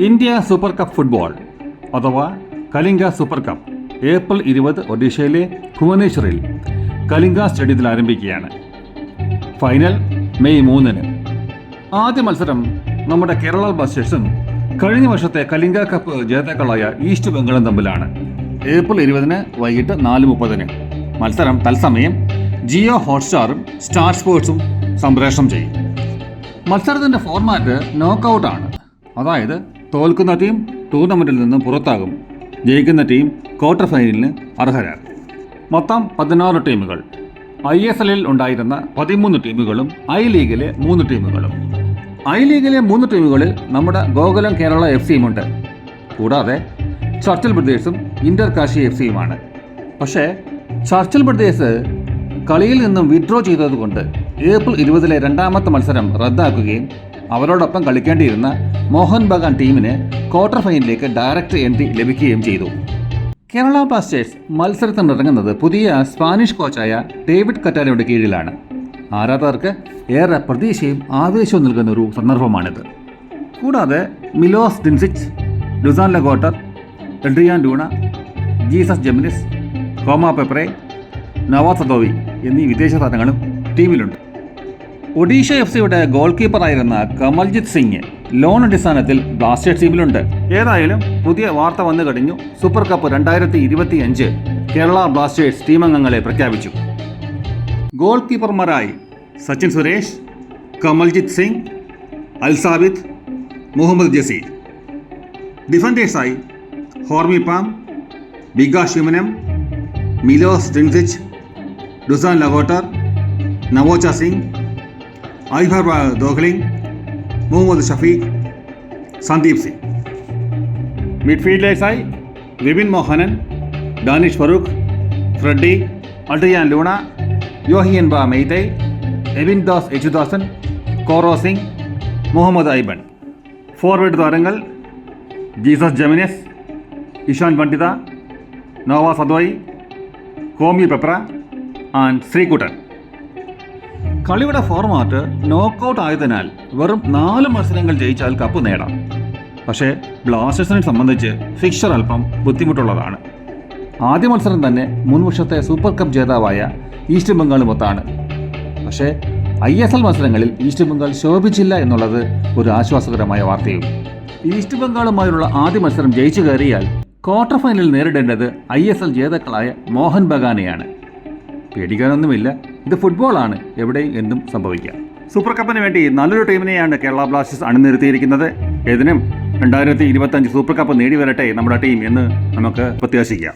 India super cup football അഥവാ Kalinga super cup April 20 ഒഡീഷയിലെ ഭുവനേശ്വറിൽ കലിംഗ സ്റ്റേഡിയത്തിൽ ആരംഭിക്കുകയാണ്. ഫൈനൽ മെയ് 3-ന്. ആദ്യ മത്സരം നമ്മുടെ കേരള ബ്ലാസ്റ്റേഴ്സും കഴിഞ്ഞ വർഷത്തെ കലിംഗ കപ്പ് ജേതാക്കളായ ഈസ്റ്റ് ബംഗാളും തമ്മിലാണ്. ഏപ്രിൽ 20-ന് വൈകിട്ട് 4:30-ന്. മത്സരം തത്സമയം ജിയോ ഹോട്ട്സ്റ്റാറും സ്റ്റാർ സ്പോർട്സും സംപ്രേഷണം ചെയ്യും. മത്സരത്തിൻ്റെ ഫോർമാറ്റ് നോക്കൗട്ടാണ്. അതായത് തോൽക്കുന്ന ടീം ടൂർണമെൻറ്റിൽ നിന്നും പുറത്താകും, ജയിക്കുന്ന ടീം ക്വാർട്ടർ ഫൈനലിന് അർഹരാകും. മൊത്തം 16 ടീമുകൾ. ISL ഉണ്ടായിരുന്ന 13 ടീമുകളും ഐ ലീഗിലെ 3 ടീമുകളും. ഐ ലീഗിലെ 3 ടീമുകളിൽ നമ്മുടെ ഗോകുലം കേരള FC ഉണ്ട്. കൂടാതെ ചർച്ചിൽ ബ്രദേഴ്സും ഇന്റർ കാശി FC-യുമാണ്. പക്ഷേ ചർച്ചിൽ ബ്രദേഴ്സ് കളിയിൽ നിന്നും വിഡ്രോ ചെയ്തതുകൊണ്ട് ഏപ്രിൽ 20-ലെ രണ്ടാമത്തെ മത്സരം റദ്ദാക്കുകയും അവരോടൊപ്പം കളിക്കേണ്ടിയിരുന്ന മോഹൻ ബഗാൻ ടീമിന് ക്വാർട്ടർ ഫൈനലിലേക്ക് ഡയറക്റ്റ് എൻട്രി ലഭിക്കുകയും ചെയ്തു. കേരള ബ്ലാസ്റ്റേഴ്സ് മത്സരത്തിനിറങ്ങുന്നത് പുതിയ സ്പാനിഷ് കോച്ചായ ഡേവിഡ് കറ്റാലയുടെ കീഴിലാണ്. ആരാധകർക്ക് ഏറെ പ്രതീക്ഷയും ആവേശവും നൽകുന്ന ഒരു സന്ദർഭമാണിത്. കൂടാതെ Milos Drincic, Dusan Lagator, Adrian Luna, Jesus Jimenez, Kwame Peprah, Noah Sadaoui എന്നീ വിദേശ താരങ്ങളും ടീമിലുണ്ട്. ഒഡീഷ FC-യുടെ ഗോൾ കീപ്പറായിരുന്ന കമൽജിത് സിംഗ് ലോൺ അടിസ്ഥാനത്തിൽ ബ്ലാസ്റ്റേഴ്സ് ടീമിലുണ്ട്. ഏതായാലും പുതിയ വാർത്ത വന്നു കഴിഞ്ഞു. സൂപ്പർ കപ്പ് 2025 കേരള ബ്ലാസ്റ്റേഴ്സ് ടീമംഗങ്ങളെ പ്രഖ്യാപിച്ചു. ഗോൾ കീപ്പർമാരായി സച്ചിൻ സുരേഷ്, കമൽജിത് സിംഗ്, അൽസാബിദ്, മുഹമ്മദ് ജസീർ. ഡിഫൻഡേഴ്സായി ഹോർമി പാം, ബിഗ ഷിമനം, Milos Drincic, Dusan Lagator, Naocha Singh, Aibhar Dohling, Muhammad Shafeeq, Sandeep Singh. മിഡ്ഫീൽഡേഴ്സായി Vipin Mohanan, Danish Farooq, Freddy, Adrian Luna, Yoihenba Meitei, Ebin Das Yesudasan, Korou Singh, Muhammad Aiman. Forward താരങ്ങൾ Jesus Jimenez, Ishan Pandita, Noah Sadaoui, Kwame Peprah and Sreekuttan. കളിയുടെ ഫോർമാറ്റ് നോക്കൗട്ട് ആയതിനാൽ വെറും 4 മത്സരങ്ങൾ ജയിച്ചാൽ കപ്പ് നേടാം. പക്ഷേ ബ്ലാസ്റ്റേഴ്സിനെ സംബന്ധിച്ച് ഫിക്ചർ അല്പം ബുദ്ധിമുട്ടുള്ളതാണ്. ആദ്യ മത്സരം തന്നെ മുൻ വർഷത്തെ സൂപ്പർ കപ്പ് ജേതാവായ ഈസ്റ്റ് ബംഗാളുമൊത്താണ്. പക്ഷേ ISL മത്സരങ്ങളിൽ ഈസ്റ്റ് ബംഗാൾ ശോഭിച്ചില്ല എന്നുള്ളത് ഒരു ആശ്വാസകരമായ വാർത്തയും. ഈസ്റ്റ് ബംഗാളുമായുള്ള ആദ്യ മത്സരം ജയിച്ചു കയറിയാൽ ക്വാർട്ടർ ഫൈനലിൽ നേരിടേണ്ടത് ISL ജേതാക്കളായ മോഹൻ ബഗാനെയാണ്. പേടിക്കാനൊന്നുമില്ല, ഇത് ഫുട്ബോളാണ്, എവിടെയും എന്തും സംഭവിക്കാം. സൂപ്പർ കപ്പിന് വേണ്ടി നല്ലൊരു ടീമിനെയാണ് കേരള ബ്ലാസ്റ്റേഴ്സ് അണിനിരത്തിയിരിക്കുന്നത്. ഏതിനും 2025 സൂപ്പർ കപ്പ് നേടിവരട്ടെ നമ്മുടെ ടീം എന്ന് നമുക്ക് പ്രത്യാശിക്കാം.